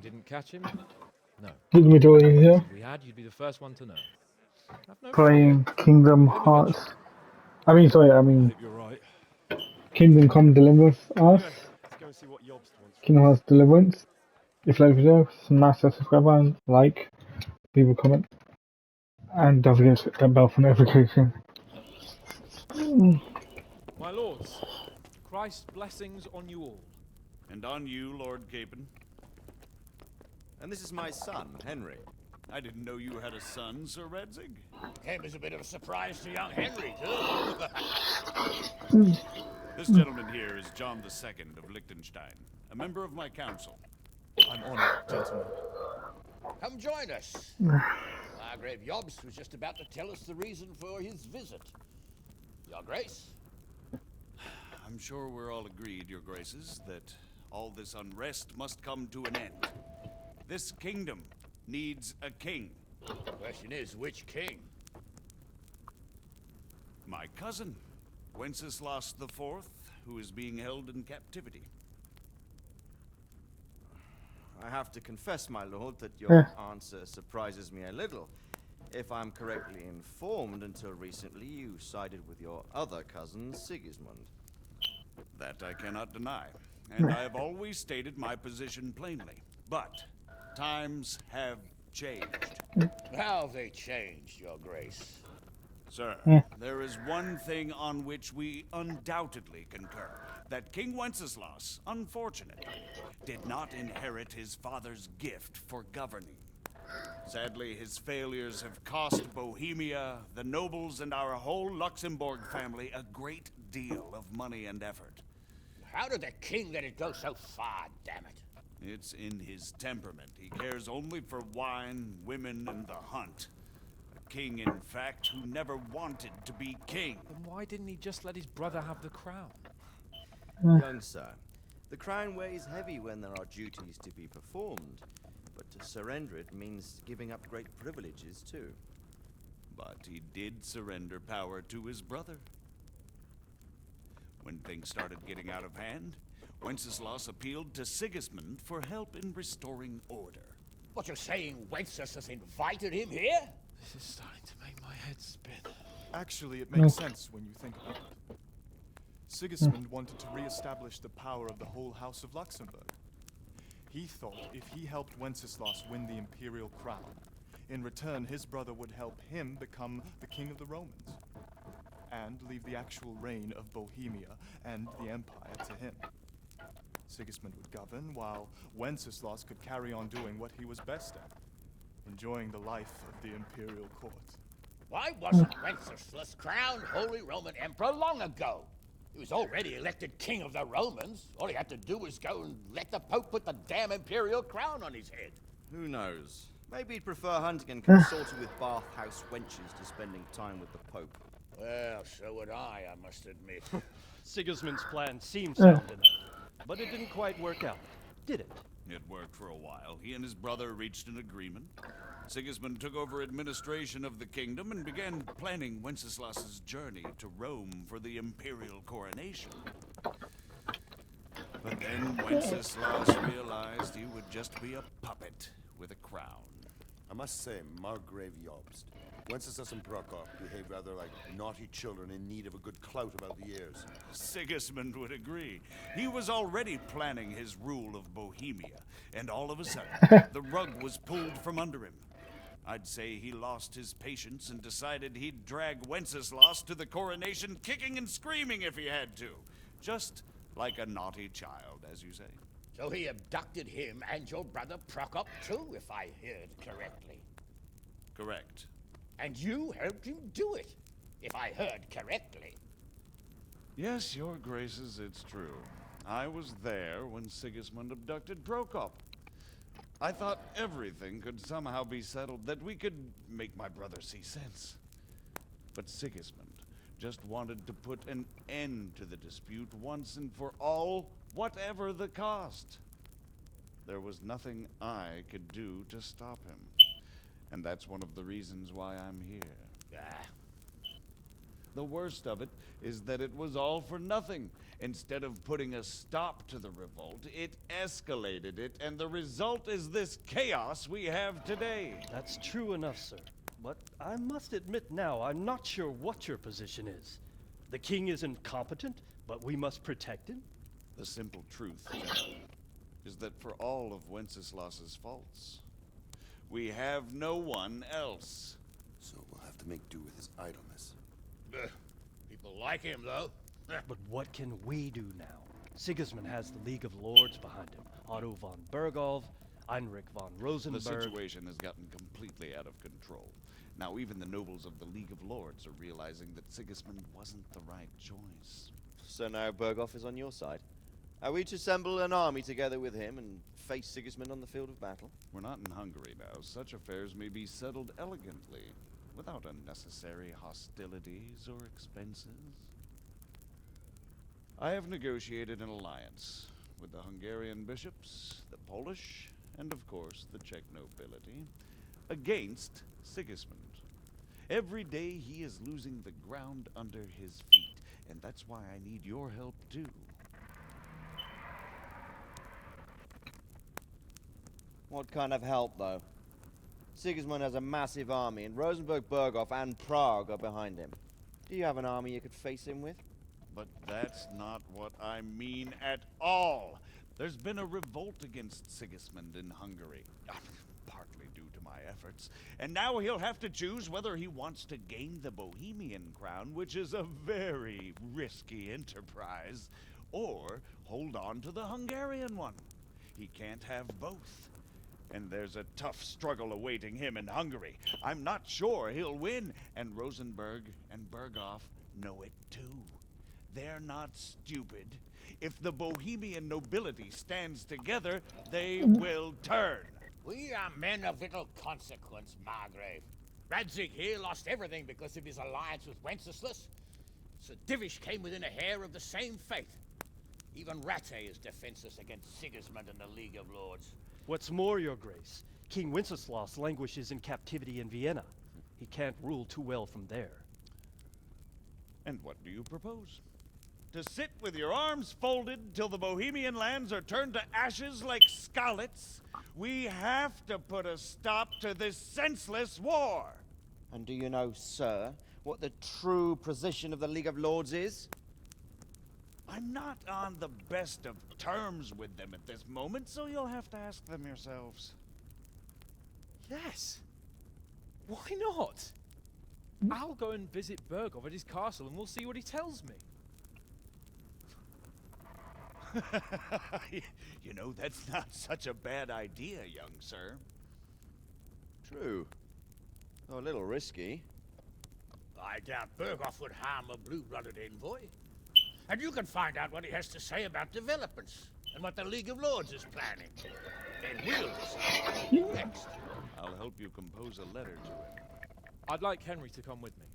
didn't catch him? No. Good majority here. If we had, you'd be the first one to know. Have no Playing fear. Kingdom Get him eventually. Hearts. I mean You're right. Kingdom Come Deliverance us. Anyway, let's go and see what Yobst wants. Kingdom Hearts Deliverance. If you like the video, smash that subscribe button, like, leave a comment, and don't forget to hit that bell for notification. My lords, Christ's blessings on you all. And on you, Lord Capon. And this is my son, Henry. I didn't know you had a son, Sir Redzig. Came as a bit of a surprise to young Henry, too. This gentleman here is John II of Liechtenstein, a member of my council. I'm honored, gentlemen. Come join us. Margrave Yobst was just about to tell us the reason for his visit. Your Grace? I'm sure we're all agreed, Your Graces, that all this unrest must come to an end. This kingdom needs a king. The question is, which king? My cousin, Wenceslas IV, who is being held in captivity. I have to confess, my lord, that your answer surprises me a little. If I'm correctly informed, until recently you sided with your other cousin, Sigismund. That I cannot deny, and I have always stated my position plainly. But times have changed. How have they changed, Your Grace? Sir, there is one thing on which we undoubtedly concur. That King Wenceslas, unfortunately, did not inherit his father's gift for governing. Sadly, his failures have cost Bohemia, the nobles, and our whole Luxembourg family a great deal of money and effort. How did the king let it go so far, damn it? It's in his temperament. He cares only for wine, women, and the hunt. A king, in fact, who never wanted to be king. Then why didn't he just let his brother have the crown? Young sir, the crown weighs heavy when there are duties to be performed, but to surrender it means giving up great privileges too. But he did surrender power to his brother. When things started getting out of hand, Wenceslas appealed to Sigismund for help in restoring order. What you're saying, Wenceslas has invited him here? This is starting to make my head spin. Actually, it makes sense when you think about it. Sigismund wanted to re-establish the power of the whole House of Luxembourg. He thought if he helped Wenceslas win the imperial crown, in return his brother would help him become the king of the Romans, and leave the actual reign of Bohemia and the empire to him. Sigismund would govern, while Wenceslas could carry on doing what he was best at, enjoying the life of the imperial court. Why wasn't Wenceslas crowned Holy Roman Emperor long ago? He was already elected king of the Romans. All he had to do was go and let the Pope put the damn imperial crown on his head. Who knows? Maybe he'd prefer hunting and consorting with bathhouse wenches to spending time with the Pope. Well, so would I must admit. Sigismund's plan seemed sound enough, but it didn't quite work out, did it? It worked for a while. He and his brother reached an agreement. Sigismund took over administration of the kingdom and began planning Wenceslas's journey to Rome for the imperial coronation. But then Wenceslas realized he would just be a puppet with a crown. I must say, Margrave Jobst, Wenceslas and Prokop behave rather like naughty children in need of a good clout about the ears. Sigismund would agree. He was already planning his rule of Bohemia, and all of a sudden, the rug was pulled from under him. I'd say he lost his patience and decided he'd drag Wenceslas to the coronation kicking and screaming if he had to. Just like a naughty child, as you say. So he abducted him and your brother Prokop too, if I heard correctly. Correct. And you helped him do it, if I heard correctly. Yes, your graces, it's true. I was there when Sigismund abducted Prokop. I thought everything could somehow be settled, that we could make my brother see sense. But Sigismund just wanted to put an end to the dispute once and for all, whatever the cost. There was nothing I could do to stop him. And that's one of the reasons why I'm here. The worst of it is that it was all for nothing. Instead of putting a stop to the revolt, it escalated it, and the result is this chaos we have today. That's true enough, sir. But I must admit now, I'm not sure what your position is. The king is incompetent, but we must protect him? The simple truth, General, is that for all of Wenceslas's faults, we have no one else. So we'll have to make do with his idleness. People like him, though. But what can we do now? Sigismund has the League of Lords behind him. Otto von Bergolf, Heinrich von Rosenberg. The situation has gotten completely out of control. Now even the nobles of the League of Lords are realizing that Sigismund wasn't the right choice. So now Berghoff is on your side. Are we to assemble an army together with him and face Sigismund on the field of battle? We're not in Hungary now. Such affairs may be settled elegantly, without unnecessary hostilities or expenses. I have negotiated an alliance with the Hungarian bishops, the Polish, and of course the Czech nobility, against Sigismund. Every day he is losing the ground under his feet, and that's why I need your help too. What kind of help, though? Sigismund has a massive army, and Rosenberg, Berghoff, and Prague are behind him. Do you have an army you could face him with? But that's not what I mean at all. There's been a revolt against Sigismund in Hungary, partly due to my efforts, and now he'll have to choose whether he wants to gain the Bohemian crown, which is a very risky enterprise, or hold on to the Hungarian one. He can't have both. And there's a tough struggle awaiting him in Hungary. I'm not sure he'll win, and Rosenberg and Berghoff know it too. They're not stupid. If the Bohemian nobility stands together, they will turn. We are men of little consequence, Margrave. Radzig here lost everything because of his alliance with Wenceslas. Sir Divish came within a hair of the same fate. Even Rattay is defenseless against Sigismund and the League of Lords. What's more, your grace, King Wenceslas languishes in captivity in Vienna. He can't rule too well from there. And what do you propose? To sit with your arms folded till the Bohemian lands are turned to ashes like Skalitz? We have to put a stop to this senseless war! And do you know, sir, what the true position of the League of Lords is? I'm not on the best of terms with them at this moment, so you'll have to ask them yourselves. Yes. Why not? I'll go and visit Berghoff at his castle and we'll see what he tells me. You know, that's not such a bad idea, young sir. True. Though a little risky. I doubt Berghoff would harm a blue-blooded envoy. And you can find out what he has to say about developments and what the League of Lords is planning. Then we'll decide what to do next. I'll help you compose a letter to him. I'd like Henry to come with me.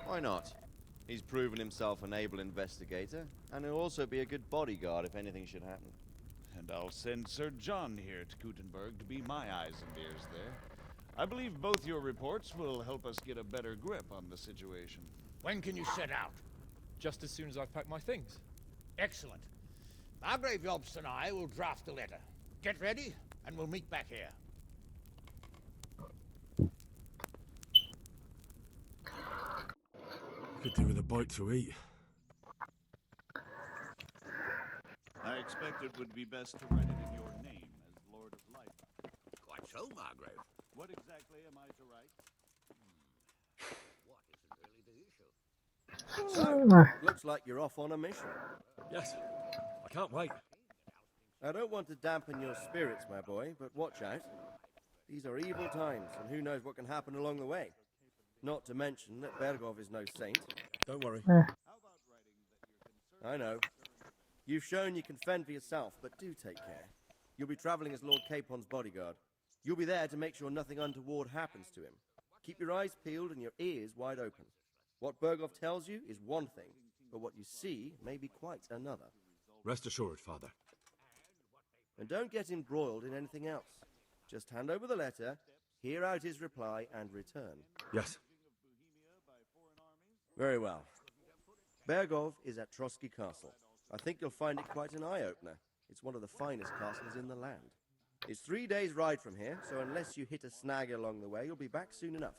Why not? He's proven himself an able investigator, and he'll also be a good bodyguard if anything should happen. And I'll send Sir John here to Kuttenberg to be my eyes and ears there. I believe both your reports will help us get a better grip on the situation. When can you set out? Just as soon as I've packed my things. Excellent. Margrave Jobst and I will draft a letter. Get ready, and we'll meet back here. Could do with a bite to eat. I expect it would be best to write it in your name as Lord of Light. Quite so, Margrave. What exactly am I to write? What isn't really the issue? So, looks like you're off on a mission. Yes, I can't wait. I don't want to dampen your spirits, my boy, but watch out. These are evil times, and who knows what can happen along the way. Not to mention that Berghoff is no saint. Don't worry. I know. You've shown you can fend for yourself, but do take care. You'll be traveling as Lord Capon's bodyguard. You'll be there to make sure nothing untoward happens to him. Keep your eyes peeled and your ears wide open. What Berghoff tells you is one thing, but what you see may be quite another. Rest assured, Father. And don't get embroiled in anything else. Just hand over the letter, hear out his reply, and return. Yes. Very well. Bergov is at Trotsky Castle. I think you'll find it quite an eye-opener. It's one of the finest castles in the land. It's 3 days' ride from here, so unless you hit a snag along the way, you'll be back soon enough.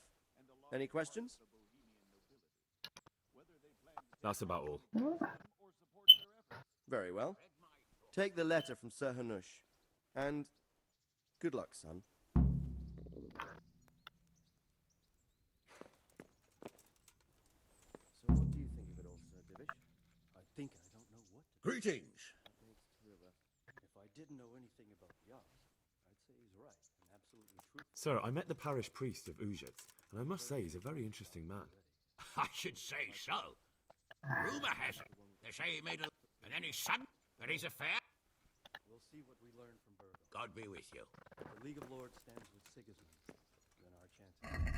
Any questions? That's about all. Very well. Take the letter from Sir Hanush. And good luck, son. So what do you think of it all, Sir Divish? I think I don't know what to Greetings. That makes two of us. If I didn't know anything about yachts, I'd say he's right and absolutely truthful. Sir, I met the parish priest of Ujet, and I must say he's a very interesting man. I should say so. Rumor has it. They say he made a... And then he's sudden, but he's a fair... We'll see what we learn from Bergov. God be with you. If the League of Lords stands with Sigismund, then our chances...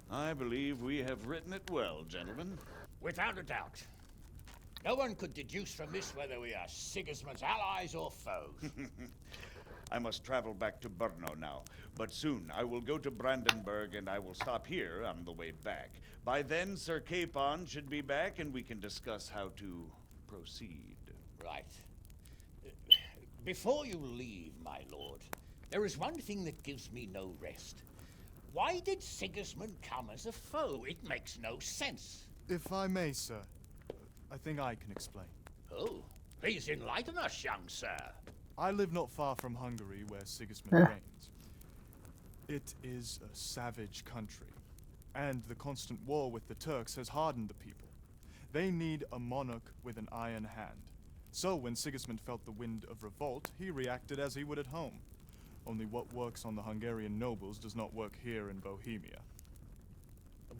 I believe we have written it well, gentlemen. Without a doubt. No one could deduce from this whether we are Sigismund's allies or foes. I must travel back to Brno now, but soon I will go to Brandenburg and I will stop here on the way back. By then, Sir Capon should be back and we can discuss how to proceed. Right. Before you leave, my lord, there is one thing that gives me no rest. Why did Sigismund come as a foe? It makes no sense. If I may, sir, I think I can explain. Oh, please enlighten us, young sir. I live not far from Hungary, where Sigismund reigns. It is a savage country, and the constant war with the Turks has hardened the people. They need a monarch with an iron hand. So when Sigismund felt the wind of revolt, he reacted as he would at home. Only what works on the Hungarian nobles does not work here in Bohemia.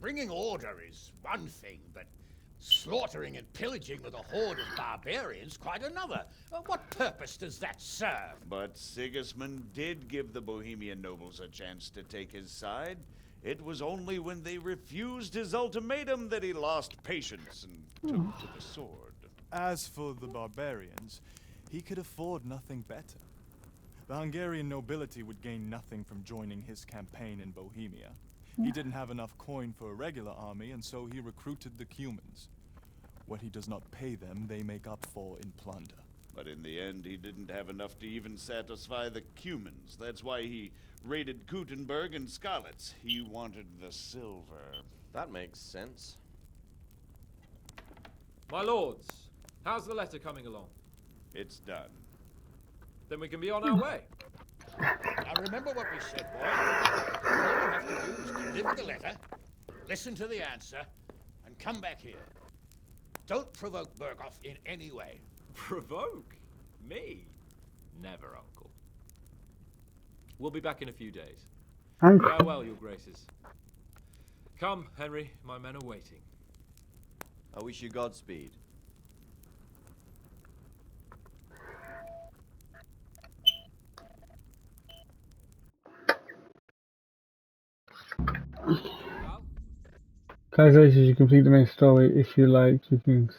Bringing order is one thing, but slaughtering and pillaging with a horde of barbarians quite another. What purpose does that serve? But Sigismund did give the Bohemian nobles a chance to take his side. It was only when they refused his ultimatum that he lost patience and took to the sword. As for the barbarians, he could afford nothing better. The Hungarian nobility would gain nothing from joining his campaign in Bohemia. He didn't have enough coin for a regular army, and so he recruited the Cumans. What he does not pay them, they make up for in plunder. But in the end, he didn't have enough to even satisfy the Cumans. That's why he raided Kuttenberg and Skalitz. He wanted the silver. That makes sense. My lords, how's the letter coming along? It's done. Then we can be on our way. Now remember what we said, boy. All you have to do is deliver the letter, listen to the answer, and come back here. Don't provoke Bergov in any way. Provoke? Me? Never, Uncle. We'll be back in a few days. Farewell, your graces. Come, Henry, my men are waiting. I wish you Godspeed. Congratulations, you complete the main story. If you like, you can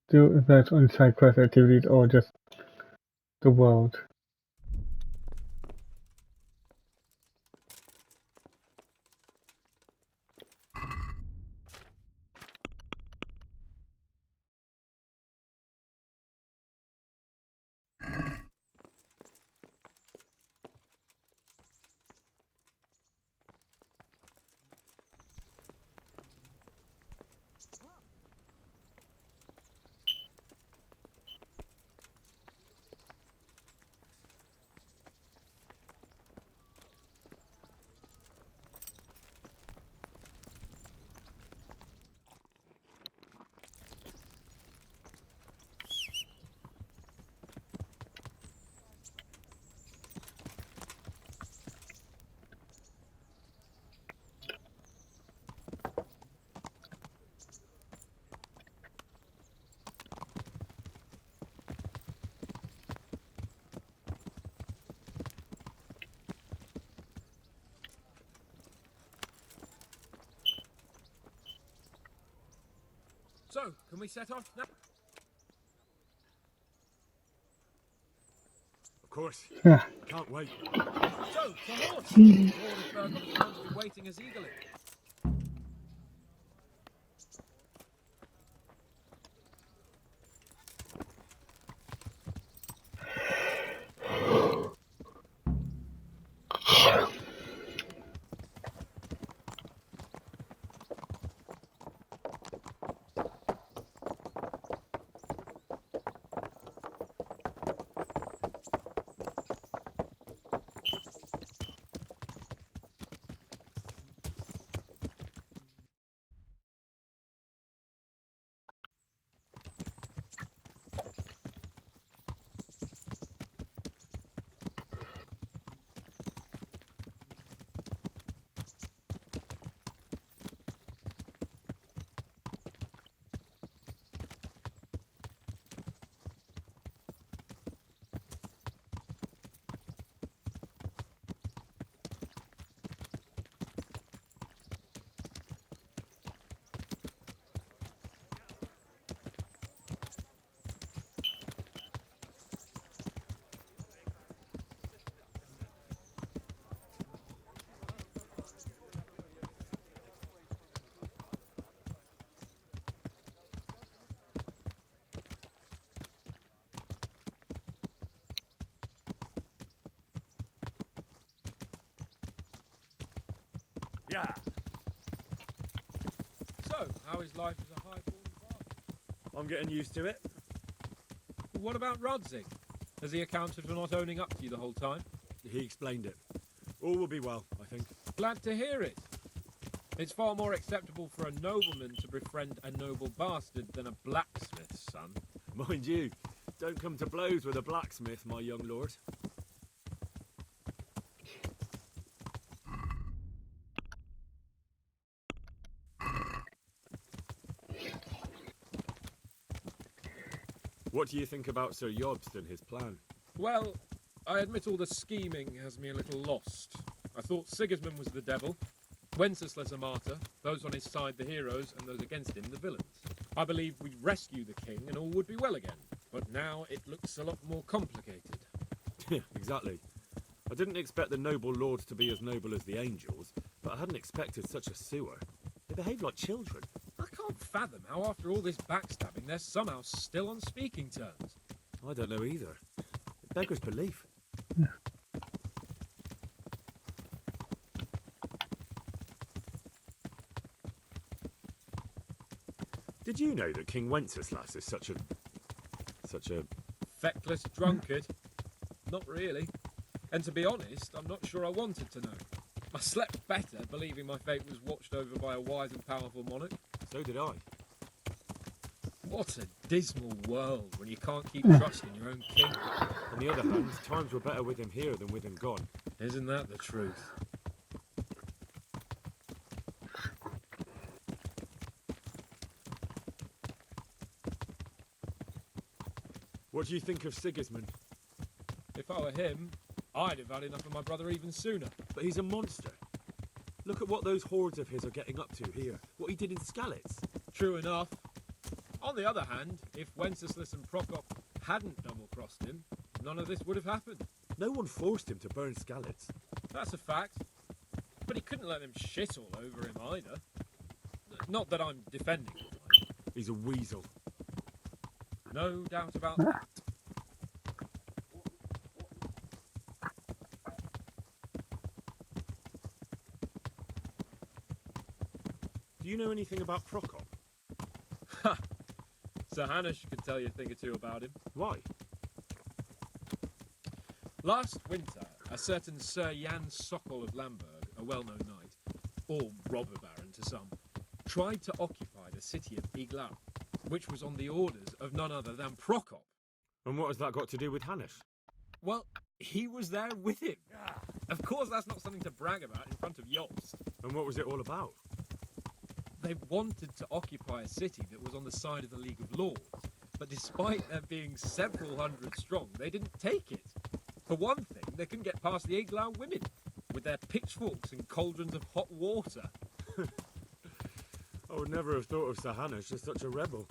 still invest on side quest activities or just the world. Can we set off now? Of course. Yeah. Can't wait. So, the horse! Lord of Burgh is bound to be waiting us eagerly. Yeah. So, how is life as a highborn bard? I'm getting used to it. What about Rodzig? Has he accounted for not owning up to you the whole time? He explained it. All will be well, I think. Glad to hear it. It's far more acceptable for a nobleman to befriend a noble bastard than a blacksmith's son. Mind you, don't come to blows with a blacksmith, my young lord. What do you think about Sir Jobst and his plan? Well, I admit all the scheming has me a little lost. I thought Sigismund was the devil, Wenceslas a martyr, those on his side the heroes, and those against him the villains. I believed we'd rescue the king and all would be well again, but now it looks a lot more complicated. Yeah, exactly. I didn't expect the noble lords to be as noble as the angels, but I hadn't expected such a sewer. They behave like children. I can't fathom how after all this backstabbing they're somehow still on speaking terms. I don't know either. It beggars belief. Did you know that King Wenceslas is such a... Feckless drunkard? Not really. And to be honest, I'm not sure I wanted to know. I slept better believing my fate was watched over by a wise and powerful monarch. So did I. What a dismal world when you can't keep trusting your own king. On the other hand, times were better with him here than with him gone. Isn't that the truth? What do you think of Sigismund? If I were him, I'd have had enough of my brother even sooner. But he's a monster. Look at what those hordes of his are getting up to here. What he did in Skalitz. True enough. On the other hand, if Wenceslas and Prokop hadn't double-crossed him, none of this would have happened. No one forced him to burn Skalitz. That's a fact. But he couldn't let them shit all over him either. Not that I'm defending him. He's a weasel. No doubt about that. Do you know anything about Prokop? Ha! Sir Hanush could tell you a thing or two about him. Why? Last winter, a certain Sir Jan Sokol of Lamberg, a well-known knight, or robber baron to some, tried to occupy the city of Iglau, which was on the orders of none other than Prokop. And what has that got to do with Hanush? Well, he was there with him. Of course that's not something to brag about in front of Jobst. And what was it all about? They wanted to occupy a city that was on the side of the League of Lords, but despite there being several hundred strong, they didn't take it. For one thing, they couldn't get past the Iglau women, with their pitchforks and cauldrons of hot water. I would never have thought of Sir Hanush as such a rebel.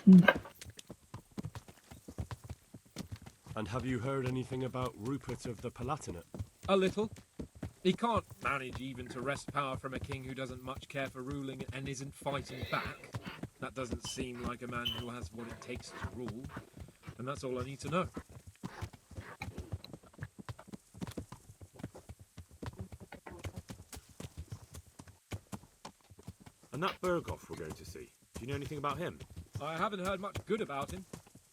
And have you heard anything about Rupert of the Palatinate? A little. He can't manage even to wrest power from a king who doesn't much care for ruling and isn't fighting back. That doesn't seem like a man who has what it takes to rule. And that's all I need to know. And that Berghoff we're going to see, do you know anything about him? I haven't heard much good about him,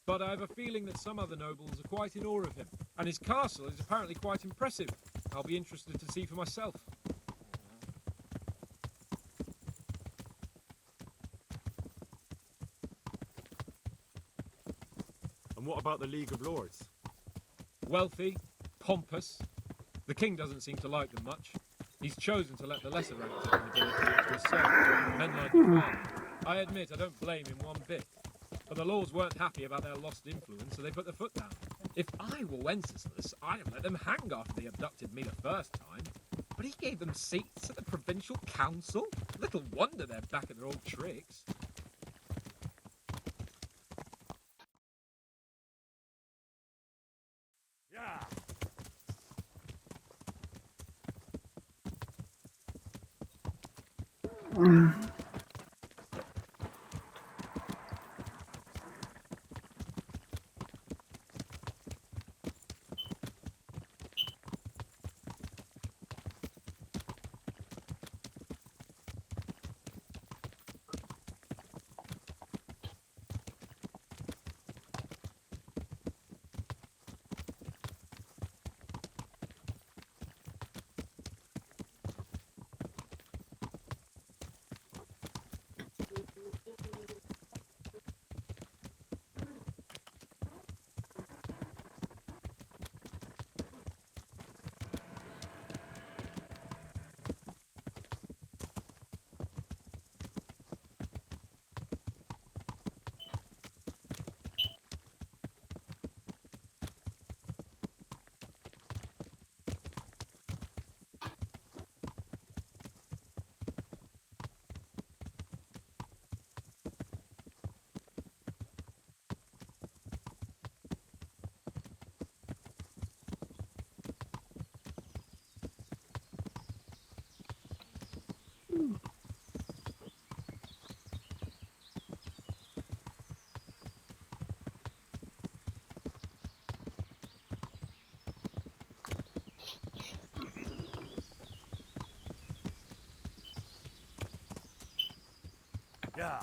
but I have a feeling that some other nobles are quite in awe of him. And his castle is apparently quite impressive. I'll be interested to see for myself. And what about the League of Lords? Wealthy, pompous. The king doesn't seem to like them much. He's chosen to let the lesser ranks of the nobility into his service, men like his father. I admit I don't blame him one bit. But the lords weren't happy about their lost influence, so they put their foot down. If I were Wenceslas, I'd have let them hang after they abducted me the first time. But he gave them seats at the provincial council? Little wonder they're back at their old tricks. Yeah. Yeah.